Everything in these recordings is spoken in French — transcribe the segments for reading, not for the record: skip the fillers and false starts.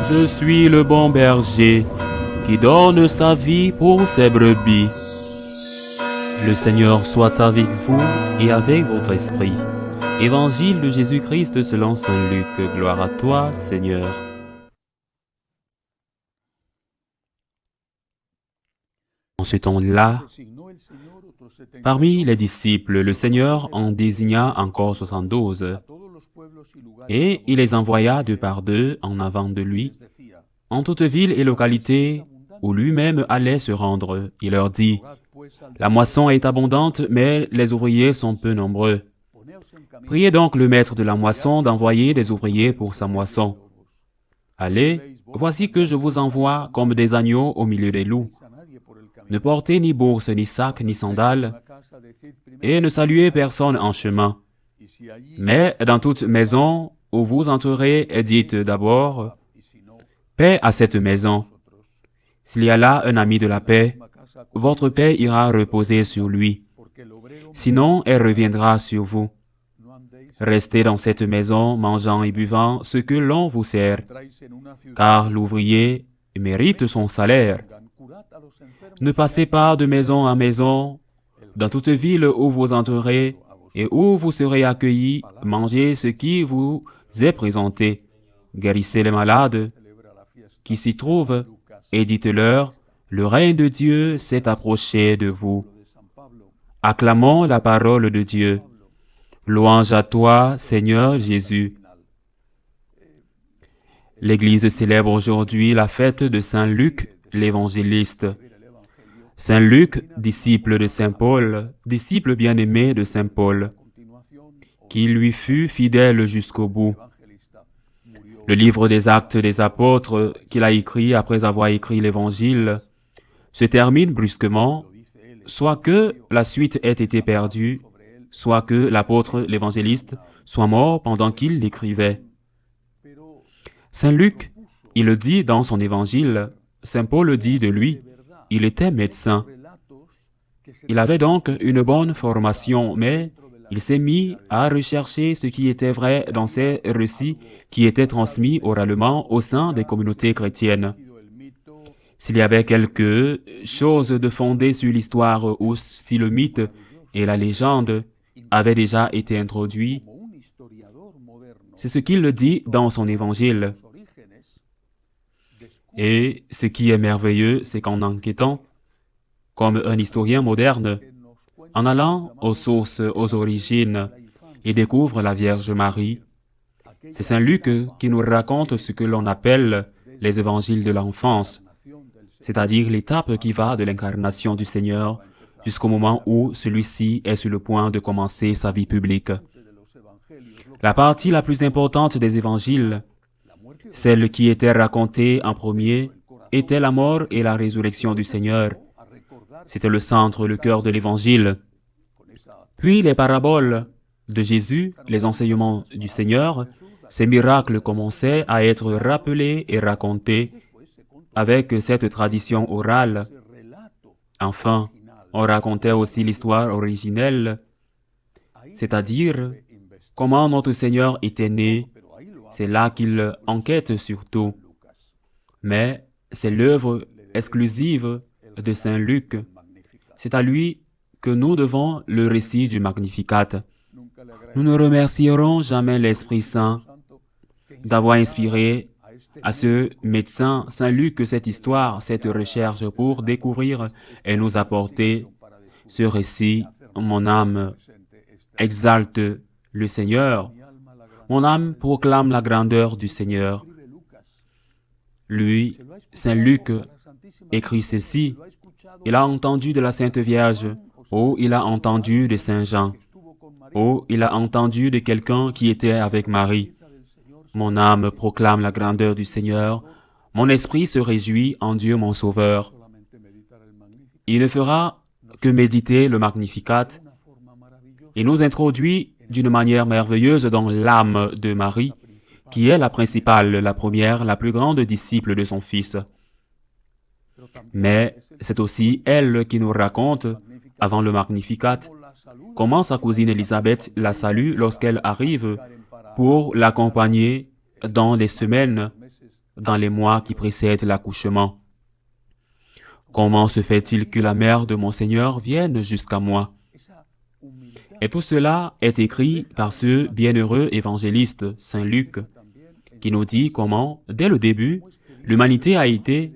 Je suis le bon berger qui donne sa vie pour ses brebis. Le Seigneur soit avec vous et avec votre esprit. Évangile de Jésus-Christ selon saint Luc. Gloire à toi, Seigneur. En ce temps-là, parmi les disciples, le Seigneur en désigna encore 72, et il les envoya deux par deux en avant de lui, en toute ville et localité où lui-même allait se rendre. Il leur dit, « La moisson est abondante, mais les ouvriers sont peu nombreux. Priez donc le maître de la moisson d'envoyer des ouvriers pour sa moisson. Allez, voici que je vous envoie comme des agneaux au milieu des loups. Ne portez ni bourse, ni sac, ni sandales, et ne saluez personne en chemin. Mais dans toute maison où vous entrerez, dites d'abord, « Paix à cette maison. » S'il y a là un ami de la paix, votre paix ira reposer sur lui. Sinon, elle reviendra sur vous. Restez dans cette maison, mangeant et buvant ce que l'on vous sert, car l'ouvrier mérite son salaire. Ne passez pas de maison en maison. Dans toute ville où vous entrerez et où vous serez accueillis, mangez ce qui vous est présenté. Guérissez les malades qui s'y trouvent et dites-leur, le règne de Dieu s'est approché de vous. Acclamons la parole de Dieu. Louange à toi, Seigneur Jésus. L'Église célèbre aujourd'hui la fête de Saint Luc, l'évangéliste. Saint Luc, disciple de Saint Paul, disciple bien-aimé de Saint Paul, qui lui fut fidèle jusqu'au bout. Le livre des Actes des Apôtres, qu'il a écrit après avoir écrit l'Évangile, se termine brusquement, soit que la suite ait été perdue, soit que l'apôtre, l'évangéliste, soit mort pendant qu'il l'écrivait. Saint Luc, il le dit dans son Évangile, Saint Paul le dit de lui, il était médecin. Il avait donc une bonne formation, mais il s'est mis à rechercher ce qui était vrai dans ces récits qui étaient transmis oralement au sein des communautés chrétiennes. S'il y avait quelque chose de fondé sur l'histoire ou si le mythe et la légende avaient déjà été introduits, c'est ce qu'il dit dans son Évangile. Et ce qui est merveilleux, c'est qu'en enquêtant, comme un historien moderne, en allant aux sources, aux origines, il découvre la Vierge Marie. C'est Saint Luc qui nous raconte ce que l'on appelle les évangiles de l'enfance, c'est-à-dire l'étape qui va de l'incarnation du Seigneur jusqu'au moment où celui-ci est sur le point de commencer sa vie publique. La partie la plus importante des évangiles, celle qui était racontée en premier, était la mort et la résurrection du Seigneur. C'était le centre, le cœur de l'évangile. Puis les paraboles de Jésus, les enseignements du Seigneur, ces miracles commençaient à être rappelés et racontés avec cette tradition orale. Enfin, on racontait aussi l'histoire originelle, c'est-à-dire comment notre Seigneur était né. C'est là qu'il enquête surtout. Mais c'est l'œuvre exclusive de Saint Luc. C'est à lui que nous devons le récit du Magnificat. Nous ne remercierons jamais l'Esprit Saint d'avoir inspiré à ce médecin Saint Luc cette histoire, cette recherche pour découvrir et nous apporter ce récit. Mon âme exalte le Seigneur. Mon âme proclame la grandeur du Seigneur. Lui, Saint Luc, écrit ceci. Il a entendu de la Sainte Vierge, ou il a entendu de Saint Jean, ou il a entendu de quelqu'un qui était avec Marie. Mon âme proclame la grandeur du Seigneur. Mon esprit se réjouit en Dieu mon Sauveur. Il ne fera que méditer le Magnificat. Il nous introduit d'une manière merveilleuse dans l'âme de Marie, qui est la principale, la première, la plus grande disciple de son Fils. Mais c'est aussi elle qui nous raconte, avant le Magnificat, comment sa cousine Élisabeth la salue lorsqu'elle arrive pour l'accompagner dans les semaines dans les mois qui précèdent l'accouchement. Comment se fait-il que la mère de mon Seigneur vienne jusqu'à moi? Et tout cela est écrit par ce bienheureux évangéliste, Saint Luc, qui nous dit comment, dès le début, l'humanité a été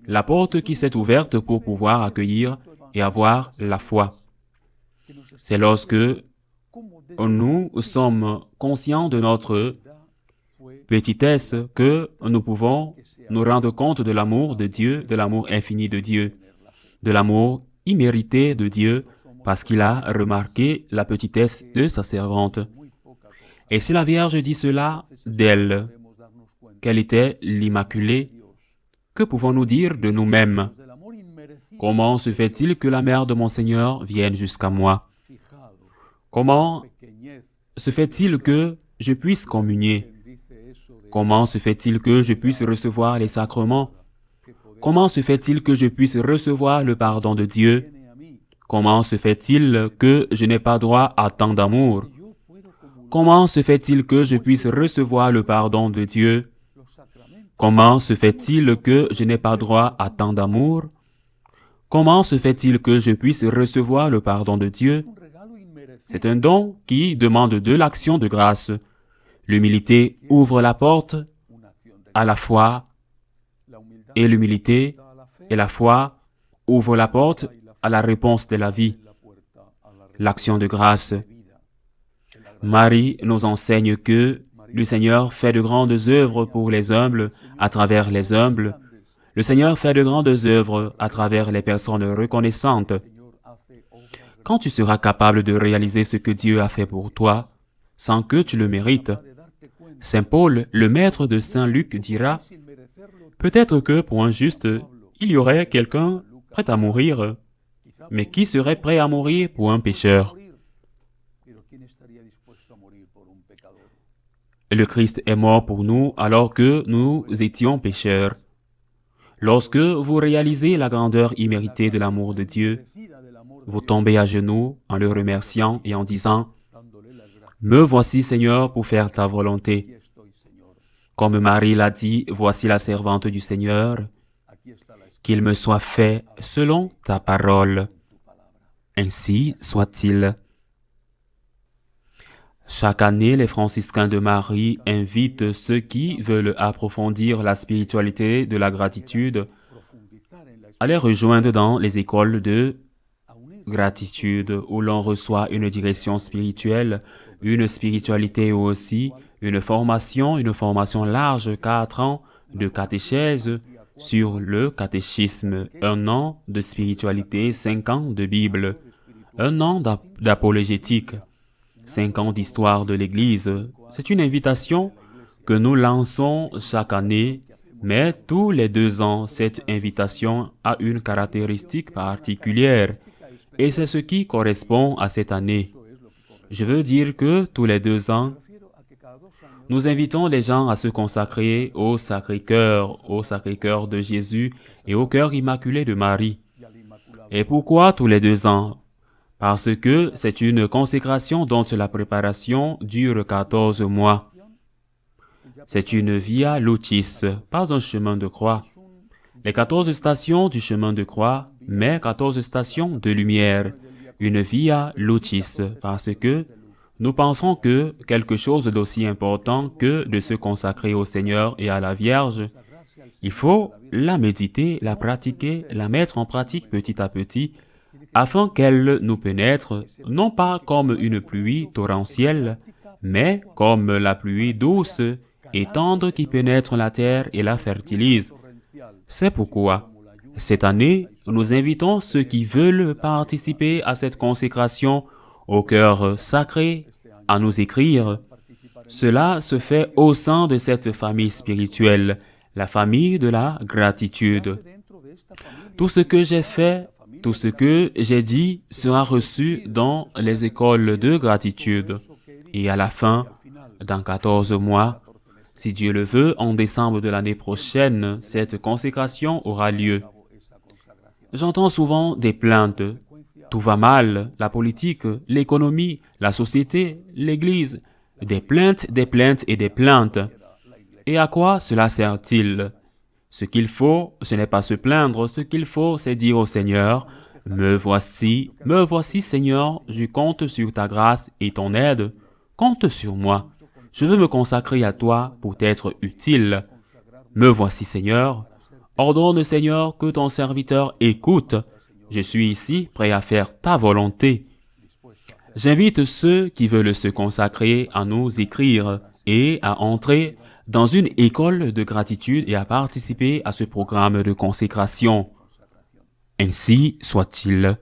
la porte qui s'est ouverte pour pouvoir accueillir et avoir la foi. C'est lorsque nous sommes conscients de notre petitesse que nous pouvons nous rendre compte de l'amour de Dieu, de l'amour infini de Dieu, de l'amour immérité de Dieu, parce qu'il a remarqué la petitesse de sa servante. Et si la Vierge dit cela d'elle, qu'elle était l'Immaculée, que pouvons-nous dire de nous-mêmes? Comment se fait-il que la mère de mon Seigneur vienne jusqu'à moi? Comment se fait-il que je puisse communier? Comment se fait-il que je puisse recevoir les sacrements? Comment se fait-il que je puisse recevoir le pardon de Dieu? Comment se fait-il que je n'ai pas droit à tant d'amour? Comment se fait-il que je puisse recevoir le pardon de Dieu? Comment se fait-il que je n'ai pas droit à tant d'amour? Comment se fait-il que je puisse recevoir le pardon de Dieu? C'est un don qui demande de l'action de grâce. L'humilité ouvre la porte à la foi, et l'humilité et la foi ouvrent la porte à la réponse de la vie, l'action de grâce. Marie nous enseigne que le Seigneur fait de grandes œuvres pour les humbles, à travers les humbles. Le Seigneur fait de grandes œuvres à travers les personnes reconnaissantes. Quand tu seras capable de réaliser ce que Dieu a fait pour toi, sans que tu le mérites, Saint Paul, le maître de Saint Luc, dira « Peut-être que pour un juste, il y aurait quelqu'un prêt à mourir, mais qui serait prêt à mourir pour un pécheur? Le Christ est mort pour nous alors que nous étions pécheurs. Lorsque vous réalisez la grandeur imméritée de l'amour de Dieu, vous tombez à genoux en le remerciant et en disant « Me voici, Seigneur, pour faire ta volonté. » Comme Marie l'a dit, « Voici la servante du Seigneur, qu'il me soit fait selon ta parole. » Ainsi soit-il. Chaque année, les franciscains de Marie invitent ceux qui veulent approfondir la spiritualité de la gratitude à les rejoindre dans les écoles de gratitude où l'on reçoit une direction spirituelle, une spiritualité aussi, une formation large, 4 ans de catéchèse sur le catéchisme, 1 an de spiritualité, 5 ans de Bible, 1 an d'apologétique, 5 ans d'histoire de l'Église. C'est une invitation que nous lançons chaque année, mais tous les 2 ans, cette invitation a une caractéristique particulière, et c'est ce qui correspond à cette année. Je veux dire que tous les 2 ans, nous invitons les gens à se consacrer au Sacré-Cœur de Jésus et au cœur immaculé de Marie. Et pourquoi tous les 2 ans? Parce que c'est une consécration dont la préparation dure 14 mois. C'est une via lucis, pas un chemin de croix. Les 14 stations du chemin de croix, mais 14 stations de lumière. Une via lucis, parce que nous pensons que quelque chose d'aussi important que de se consacrer au Seigneur et à la Vierge, il faut la méditer, la pratiquer, la mettre en pratique petit à petit, afin qu'elle nous pénètre, non pas comme une pluie torrentielle, mais comme la pluie douce et tendre qui pénètre la terre et la fertilise. C'est pourquoi, cette année, nous invitons ceux qui veulent participer à cette consécration au cœur sacré à nous écrire. Cela se fait au sein de cette famille spirituelle, la famille de la gratitude. Tout ce que j'ai fait, tout ce que j'ai dit sera reçu dans les écoles de gratitude. Et à la fin, dans 14 mois, si Dieu le veut, en décembre de l'année prochaine, cette consécration aura lieu. J'entends souvent des plaintes. Tout va mal, la politique, l'économie, la société, l'Église. Des plaintes et des plaintes. Et à quoi cela sert-il? Ce qu'il faut, ce n'est pas se plaindre, ce qu'il faut, c'est dire au Seigneur, me voici, Seigneur, je compte sur ta grâce et ton aide, compte sur moi. Je veux me consacrer à toi pour t'être utile. Me voici, Seigneur. Ordonne, Seigneur, que ton serviteur écoute. Je suis ici, prêt à faire ta volonté. J'invite ceux qui veulent se consacrer à nous écrire et à entrer dans une école de gratitude et à participer à ce programme de consécration. Ainsi soit-il.